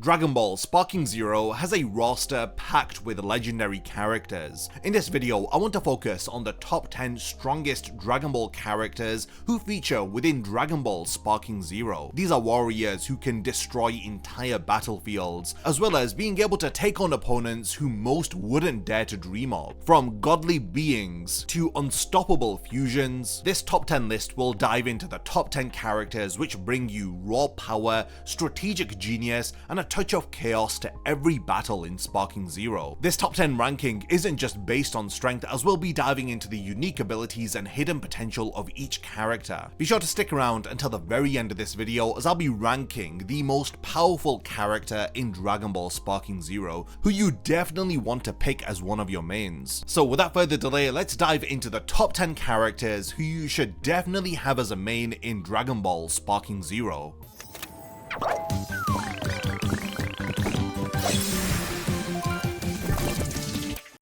Dragon Ball Sparking Zero has a roster packed with legendary characters. In this video, I want to focus on the top 10 strongest Dragon Ball characters who feature within Dragon Ball Sparking Zero. These are warriors who can destroy entire battlefields, as well as being able to take on opponents who most wouldn't dare to dream of. From godly beings to unstoppable fusions, this top 10 list will dive into the top 10 characters which bring you raw power, strategic genius, and a touch of chaos to every battle in Sparking Zero. This top 10 ranking isn't just based on strength, as we'll be diving into the unique abilities and hidden potential of each character. Be sure to stick around until the very end of this video, as I'll be ranking the most powerful character in Dragon Ball Sparking Zero, who you definitely want to pick as one of your mains. So without further delay, let's dive into the top 10 characters who you should definitely have as a main in Dragon Ball Sparking Zero.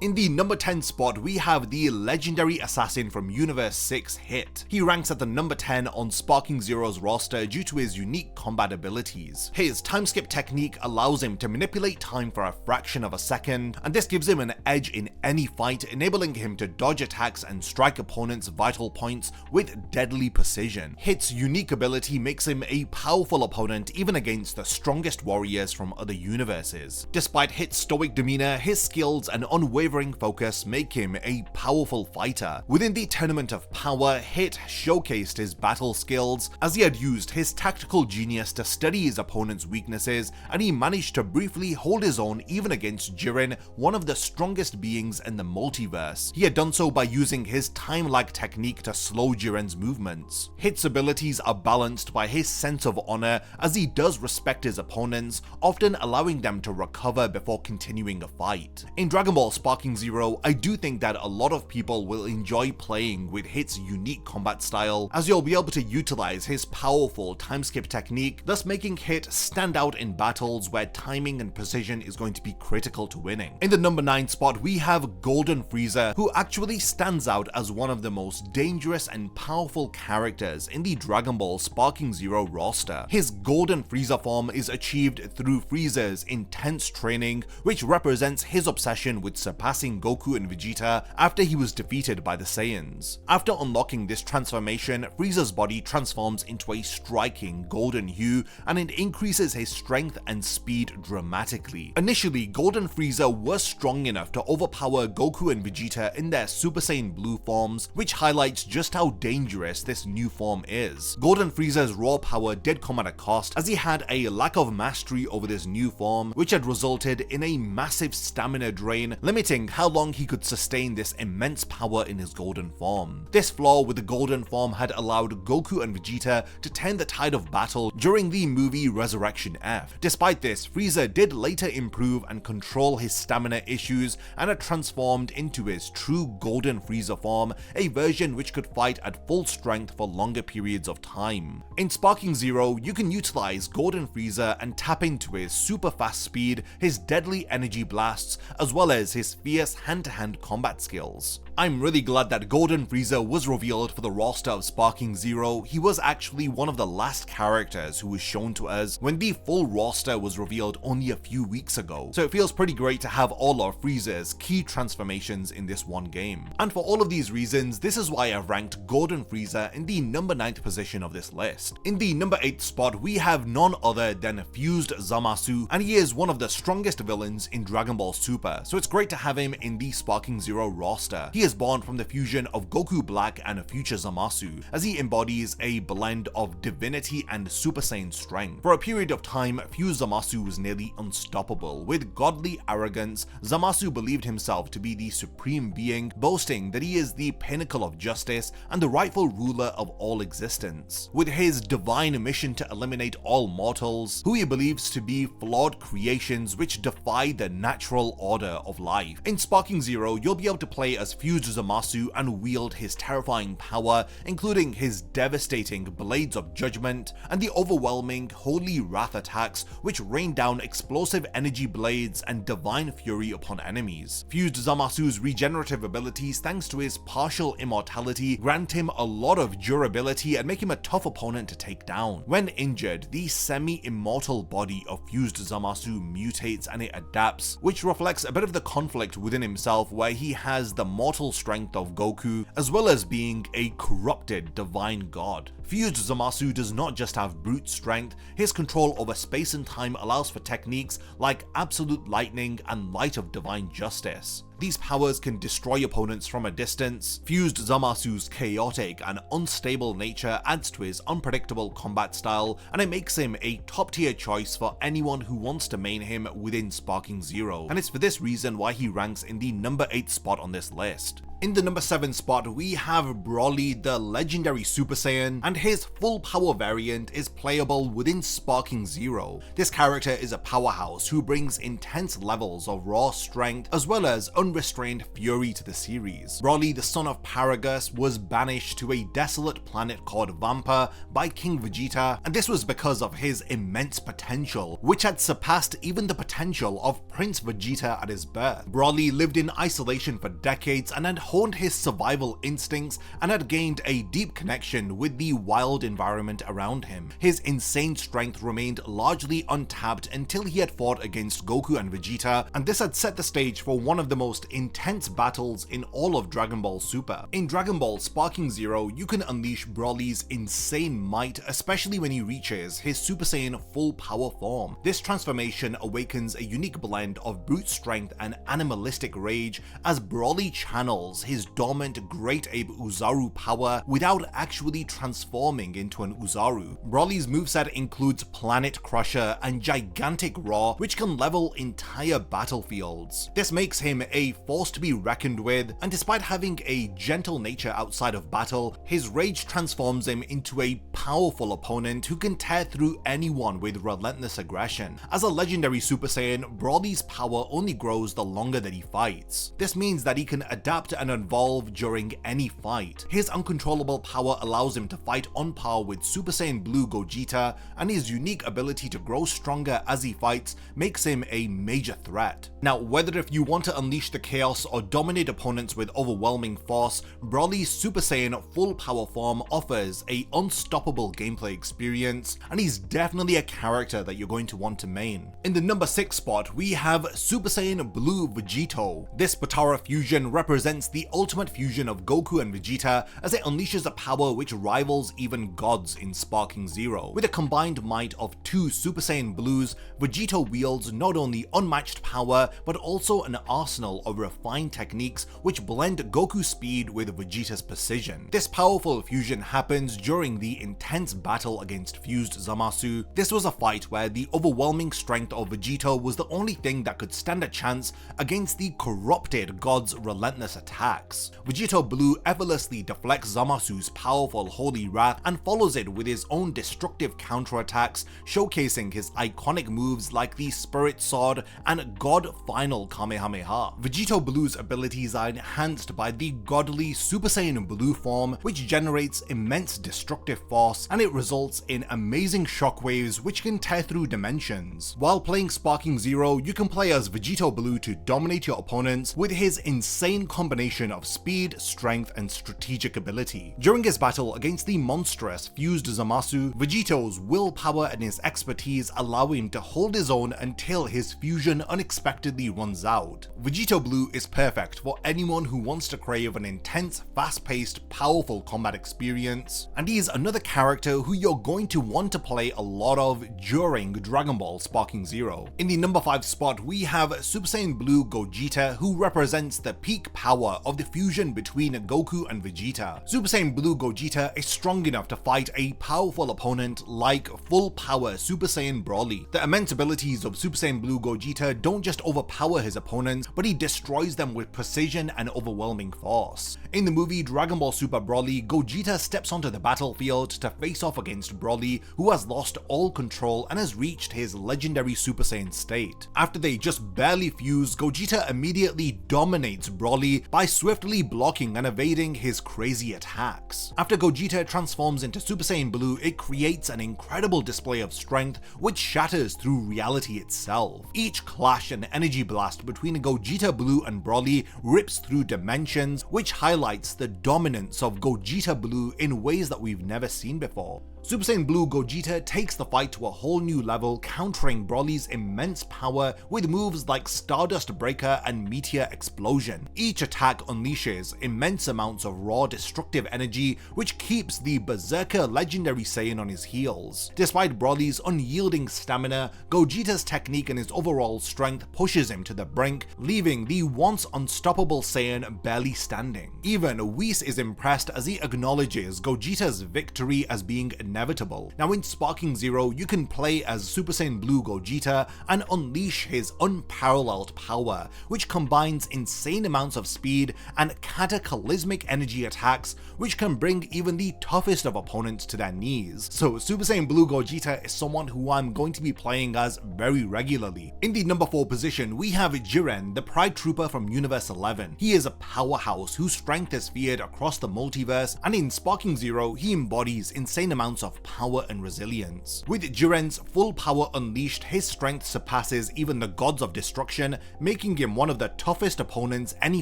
In the number 10 spot, we have the legendary assassin from Universe 6, Hit. He ranks at the number 10 on Sparking Zero's roster due to his unique combat abilities. His time skip technique allows him to manipulate time for a fraction of a second, and this gives him an edge in any fight, enabling him to dodge attacks and strike opponents' vital points with deadly precision. Hit's unique ability makes him a powerful opponent even against the strongest warriors from other universes. Despite Hit's stoic demeanor, his skills and unwavering focus make him a powerful fighter. Within the Tournament of Power, Hit showcased his battle skills as he had used his tactical genius to study his opponent's weaknesses, and he managed to briefly hold his own even against Jiren, one of the strongest beings in the multiverse. He had done so by using his time lag technique to slow Jiren's movements. Hit's abilities are balanced by his sense of honor, as he does respect his opponents, often allowing them to recover before continuing a fight. In Dragon Ball Sparking Zero, I do think that a lot of people will enjoy playing with Hit's unique combat style, as you'll be able to utilize his powerful time skip technique, thus making Hit stand out in battles where timing and precision is going to be critical to winning. In the number 9 spot, we have Golden Frieza, who actually stands out as one of the most dangerous and powerful characters in the Dragon Ball Sparking Zero roster. His Golden Frieza form is achieved through Frieza's intense training, which represents his obsession with surpassing Goku and Vegeta after he was defeated by the Saiyans. After unlocking this transformation, Frieza's body transforms into a striking golden hue, and it increases his strength and speed dramatically. Initially, Golden Frieza was strong enough to overpower Goku and Vegeta in their Super Saiyan Blue forms, which highlights just how dangerous this new form is. Golden Frieza's raw power did come at a cost, as he had a lack of mastery over this new form, which had resulted in a massive stamina drain, limiting how long he could sustain this immense power in his golden form. This flaw with the golden form had allowed Goku and Vegeta to turn the tide of battle during the movie Resurrection F. Despite this, Frieza did later improve and control his stamina issues, and had transformed into his true Golden Frieza form, a version which could fight at full strength for longer periods of time. In Sparking Zero, you can utilize Golden Frieza and tap into his super fast speed, his deadly energy blasts, as well as his fierce hand-to-hand combat skills. I'm really glad that Golden Frieza was revealed for the roster of Sparking Zero. He was actually one of the last characters who was shown to us when the full roster was revealed only a few weeks ago, so it feels pretty great to have all of Frieza's key transformations in this one game. And for all of these reasons, this is why I've ranked Golden Frieza in the number 9th position of this list. In the number 8th spot, we have none other than Fused Zamasu, and he is one of the strongest villains in Dragon Ball Super, so it's great to have him in the Sparking Zero roster. He is born from the fusion of Goku Black and Future Zamasu, as he embodies a blend of divinity and Super Saiyan strength. For a period of time, Fused Zamasu was nearly unstoppable. With godly arrogance, Zamasu believed himself to be the supreme being, boasting that he is the pinnacle of justice and the rightful ruler of all existence. With his divine mission to eliminate all mortals, who he believes to be flawed creations which defy the natural order of life. In Sparking Zero, you'll be able to play as Fused fused Zamasu and wield his terrifying power, including his devastating Blades of Judgment and the overwhelming Holy Wrath attacks, which rain down explosive energy blades and divine fury upon enemies. Fused Zamasu's regenerative abilities, thanks to his partial immortality, grant him a lot of durability and make him a tough opponent to take down. When injured, the semi-immortal body of fused Zamasu mutates and it adapts, which reflects a bit of the conflict within himself, where he has the mortal strength of Goku as well as being a corrupted divine god. Fused Zamasu does not just have brute strength, his control over space and time allows for techniques like Absolute Lightning and Light of Divine Justice. These powers can destroy opponents from a distance. Fused Zamasu's chaotic and unstable nature adds to his unpredictable combat style, and it makes him a top tier choice for anyone who wants to main him within Sparking Zero, and it's for this reason why he ranks in the number 8 spot on this list. In the number 7 spot, we have Broly, the legendary Super Saiyan, and his full power variant is playable within Sparking Zero. This character is a powerhouse who brings intense levels of raw strength as well as unrestrained fury to the series. Broly, the son of Paragus, was banished to a desolate planet called Vampa by King Vegeta, and this was because of his immense potential, which had surpassed even the potential of Prince Vegeta at his birth. Broly lived in isolation for decades and had honed his survival instincts and had gained a deep connection with the wild environment around him. His insane strength remained largely untapped until he had fought against Goku and Vegeta, and this had set the stage for one of the most intense battles in all of Dragon Ball Super. In Dragon Ball Sparking Zero, you can unleash Broly's insane might, especially when he reaches his Super Saiyan full power form. This transformation awakens a unique blend of brute strength and animalistic rage as Broly channels his dormant Great Ape Uzaru power without actually transforming into an Uzaru. Broly's moveset includes Planet Crusher and Gigantic Roar, which can level entire battlefields. This makes him a force to be reckoned with, and despite having a gentle nature outside of battle, his rage transforms him into a powerful opponent who can tear through anyone with relentless aggression. As a legendary Super Saiyan, Broly's power only grows the longer that he fights. This means that he can adapt and evolve during any fight. His uncontrollable power allows him to fight on par with Super Saiyan Blue Gogeta, and his unique ability to grow stronger as he fights makes him a major threat. Now, whether if you want to unleash the chaos or dominate opponents with overwhelming force, Broly's Super Saiyan full power form offers a unstoppable gameplay experience, and he's definitely a character that you're going to want to main. In the number 6 spot, we have Super Saiyan Blue Vegito. This Potara fusion represents the ultimate fusion of Goku and Vegeta, as it unleashes a power which rivals even gods in Sparking Zero. With a combined might of 2 Super Saiyan Blues, Vegito wields not only unmatched power, but also an arsenal of refined techniques which blend Goku's speed with Vegeta's precision. This powerful fusion happens during the intense battle against fused Zamasu. This was a fight where the overwhelming strength of Vegito was the only thing that could stand a chance against the corrupted god's relentless attacks. Vegito Blue effortlessly deflects Zamasu's powerful Holy Wrath and follows it with his own destructive counterattacks, showcasing his iconic moves like the Spirit Sword and God Final Kamehameha. Vegito Blue's abilities are enhanced by the godly Super Saiyan Blue form, which generates immense destructive force, and it results in amazing shockwaves which can tear through dimensions. While playing Sparking Zero, you can play as Vegito Blue to dominate your opponents with his insane combination of speed, strength, and strategic ability. During his battle against the monstrous fused Zamasu, Vegito's willpower and his expertise allow him to hold his own until his fusion unexpectedly runs out. Vegito Blue is perfect for anyone who wants to crave an intense, fast-paced, powerful combat experience, and he is another character who you're going to want to play a lot of during Dragon Ball Sparking Zero. In the number 5 spot, we have Super Saiyan Blue Gogeta, who represents the peak power of the fusion between Goku and Vegeta. Super Saiyan Blue Gogeta is strong enough to fight a powerful opponent like full power Super Saiyan Broly. The immense abilities of Super Saiyan Blue Gogeta don't just overpower his opponents, but he destroys them with precision and overwhelming force. In the movie Dragon Ball Super Broly, Gogeta steps onto the battlefield to face off against Broly, who has lost all control and has reached his legendary Super Saiyan state. After they just barely fuse, Gogeta immediately dominates Broly by swiftly blocking and evading his crazy attacks. After Gogeta transforms into Super Saiyan Blue, it creates an incredible display of strength which shatters through reality itself. Each clash and energy blast between Gogeta Blue and Broly rips through dimensions, which highlights the dominance of Gogeta Blue in ways that we've never seen before. Super Saiyan Blue Gogeta takes the fight to a whole new level, countering Broly's immense power with moves like Stardust Breaker and Meteor Explosion. Each attack unleashes immense amounts of raw destructive energy, which keeps the Berserker legendary Saiyan on his heels. Despite Broly's unyielding stamina, Gogeta's technique and his overall strength pushes him to the brink, leaving the once unstoppable Saiyan barely standing. Even Whis is impressed as he acknowledges Gogeta's victory as being inevitable. Now in Sparking Zero, you can play as Super Saiyan Blue Gogeta and unleash his unparalleled power, which combines insane amounts of speed and cataclysmic energy attacks, which can bring even the toughest of opponents to their knees. So Super Saiyan Blue Gogeta is someone who I'm going to be playing as very regularly. In the number 4 position, we have Jiren, the Pride Trooper from Universe 11. He is a powerhouse whose strength is feared across the multiverse, and in Sparking Zero, he embodies insane amounts of power and resilience. With Jiren's full power unleashed, his strength surpasses even the gods of destruction, making him one of the toughest opponents any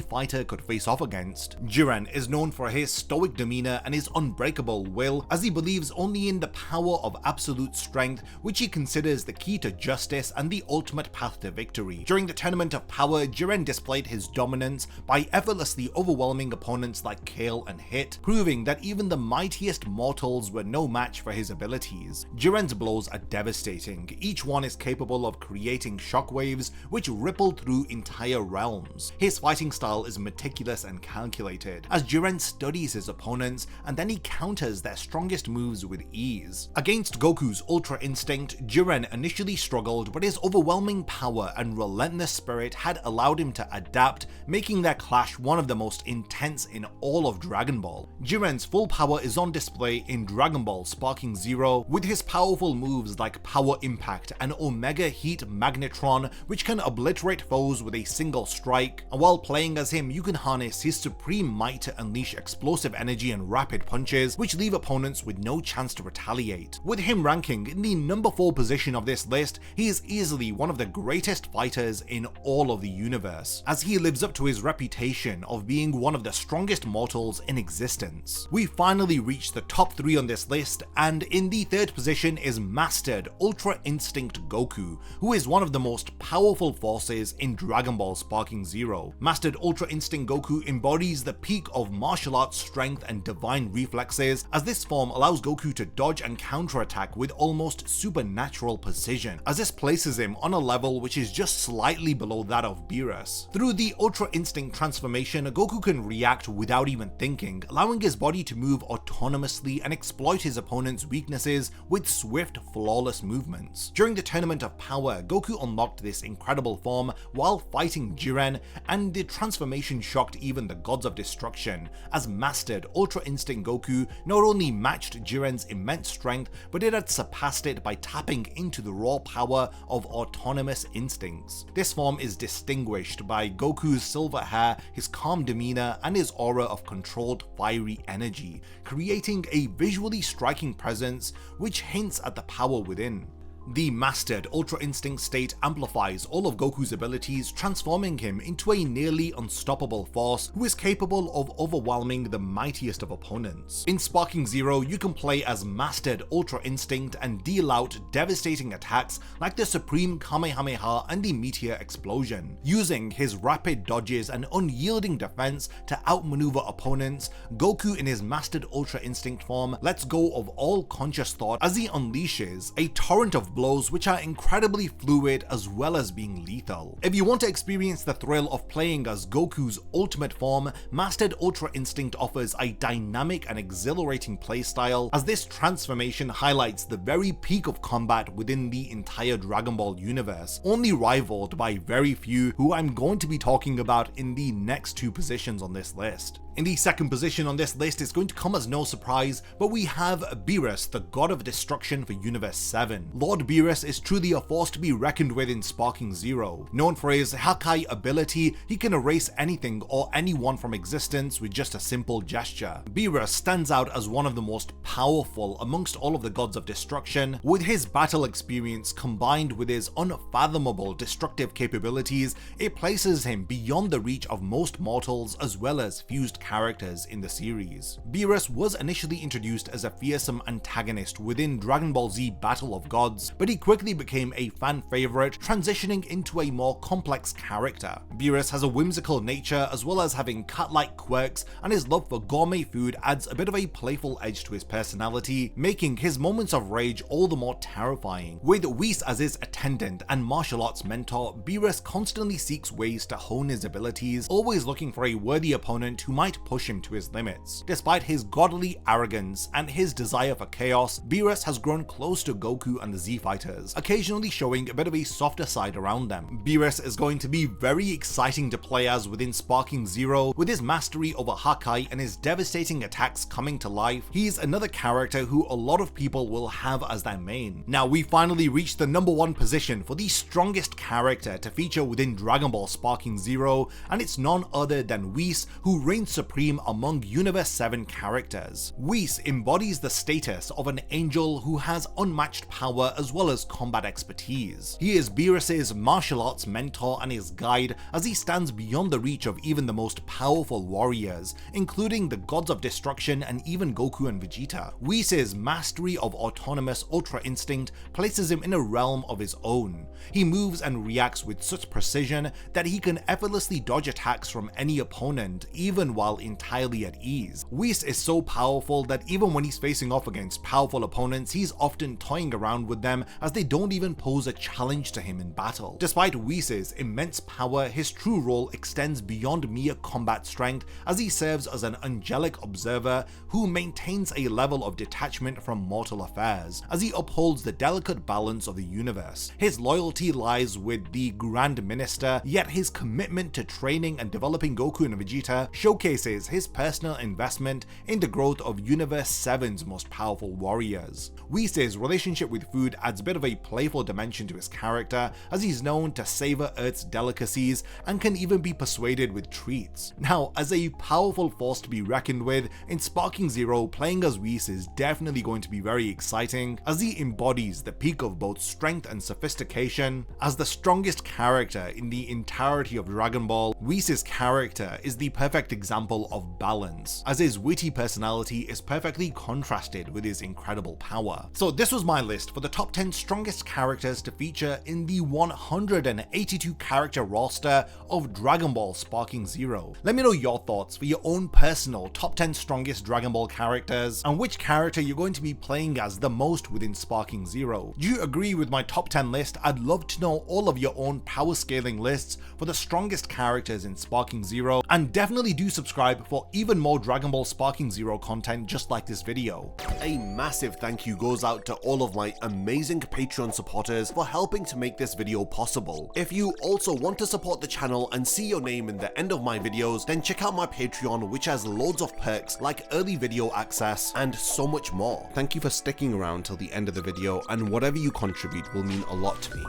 fighter could face off against. Jiren is known for his stoic demeanor and his unbreakable will, as he believes only in the power of absolute strength, which he considers the key to justice and the ultimate path to victory. During the Tournament of Power, Jiren displayed his dominance by effortlessly overwhelming opponents like Kale and Hit, proving that even the mightiest mortals were no match for his abilities. Jiren's blows are devastating. Each one is capable of creating shockwaves which ripple through entire realms. His fighting style is meticulous and calculated, as Jiren studies his opponents and then he counters their strongest moves with ease. Against Goku's Ultra Instinct, Jiren initially struggled, but his overwhelming power and relentless spirit had allowed him to adapt, making their clash one of the most intense in all of Dragon Ball. Jiren's full power is on display in Dragon Ball Sparking Zero, with his powerful moves like Power Impact and Omega Heat Magnetron, which can obliterate foes with a single strike. And while playing as him, you can harness his supreme might to unleash explosive energy and rapid punches, which leave opponents with no chance to retaliate. With him ranking in the number 4 position of this list, he is easily one of the greatest fighters in all of the universe, as he lives up to his reputation of being one of the strongest mortals in existence. We finally reached the top 3 on this list, and in the 3rd position is Mastered Ultra Instinct Goku, who is one of the most powerful forces in Dragon Ball Sparking Zero. Mastered Ultra Instinct Goku embodies the peak of martial arts strength and divine reflexes, as this form allows Goku to dodge and counterattack with almost supernatural precision, as this places him on a level which is just slightly below that of Beerus. Through the Ultra Instinct transformation, Goku can react without even thinking, allowing his body to move autonomously and exploit his opponent's weaknesses with swift, flawless movements. During the Tournament of Power, Goku unlocked this incredible form while fighting Jiren, and the transformation shocked even the gods of destruction, as Mastered Ultra Instinct Goku not only matched Jiren's immense strength, but it had surpassed it by tapping into the raw power of autonomous instincts. This form is distinguished by Goku's silver hair, his calm demeanor, and his aura of controlled fiery energy, creating a visually striking presence which hints at the power within. The Mastered Ultra Instinct state amplifies all of Goku's abilities, transforming him into a nearly unstoppable force who is capable of overwhelming the mightiest of opponents. In Sparking Zero, you can play as Mastered Ultra Instinct and deal out devastating attacks like the Supreme Kamehameha and the Meteor Explosion. Using his rapid dodges and unyielding defense to outmaneuver opponents, Goku in his Mastered Ultra Instinct form lets go of all conscious thought as he unleashes a torrent of blows which are incredibly fluid as well as being lethal. If you want to experience the thrill of playing as Goku's ultimate form, Mastered Ultra Instinct offers a dynamic and exhilarating playstyle, as this transformation highlights the very peak of combat within the entire Dragon Ball universe, only rivaled by very few who I'm going to be talking about in the next 2 positions on this list. In the second position on this list is going to come as no surprise, but we have Beerus, the god of destruction for Universe 7. Lord Beerus is truly a force to be reckoned with in Sparking Zero. Known for his Hakai ability, he can erase anything or anyone from existence with just a simple gesture. Beerus stands out as one of the most powerful amongst all of the gods of destruction, with his battle experience combined with his unfathomable destructive capabilities. It places him beyond the reach of most mortals as well as fused characters in the series. Beerus was initially introduced as a fearsome antagonist within Dragon Ball Z Battle of Gods, but he quickly became a fan favorite, transitioning into a more complex character. Beerus has a whimsical nature as well as having cat-like quirks, and his love for gourmet food adds a bit of a playful edge to his personality, making his moments of rage all the more terrifying. With Whis as his attendant and martial arts mentor, Beerus constantly seeks ways to hone his abilities, always looking for a worthy opponent who might push him to his limits. Despite his godly arrogance and his desire for chaos, Beerus has grown close to Goku and the Z Fighters, occasionally showing a bit of a softer side around them. Beerus is going to be very exciting to play as within Sparking Zero, with his mastery over Hakai and his devastating attacks coming to life. He's another character who a lot of people will have as their main. Now we finally reached the number 1 position for the strongest character to feature within Dragon Ball Sparking Zero, and it's none other than Whis, who reigns supreme among Universe 7 characters. Whis embodies the status of an angel who has unmatched power as well as combat expertise. He is Beerus's martial arts mentor and his guide, as he stands beyond the reach of even the most powerful warriors, including the gods of destruction and even Goku and Vegeta. Whis' mastery of autonomous Ultra Instinct places him in a realm of his own. He moves and reacts with such precision that he can effortlessly dodge attacks from any opponent, even while entirely at ease. Whis is so powerful that even when he's facing off against powerful opponents, he's often toying around with them as they don't even pose a challenge to him in battle. Despite Whis' immense power, his true role extends beyond mere combat strength, as he serves as an angelic observer who maintains a level of detachment from mortal affairs, as he upholds the delicate balance of the universe. His loyalty lies with the Grand Minister, yet his commitment to training and developing Goku and Vegeta showcases his personal investment in the growth of Universe 7's most powerful warriors. Whis' relationship with food adds a bit of a playful dimension to his character, as he's known to savor Earth's delicacies and can even be persuaded with treats. Now, as a powerful force to be reckoned with, in Sparking Zero, playing as Whis is definitely going to be very exciting, as he embodies the peak of both strength and sophistication. As the strongest character in the entirety of Dragon Ball, Whis' character is the perfect example of balance, as his witty personality is perfectly contrasted with his incredible power. So this was my list for the top 10 strongest characters to feature in the 182 character roster of Dragon Ball Sparking Zero. Let me know your thoughts for your own personal top 10 strongest Dragon Ball characters, and which character you're going to be playing as the most within Sparking Zero. Do you agree with my top 10 list? I'd love to know all of your own power scaling lists for the strongest characters in Sparking Zero, and definitely do subscribe for even more Dragon Ball Sparking Zero content just like this video. A massive thank you goes out to all of my amazing Patreon supporters for helping to make this video possible. If you also want to support the channel and see your name in the end of my videos, then check out my Patreon, which has loads of perks like early video access and so much more. Thank you for sticking around till the end of the video, and whatever you contribute will mean a lot to me.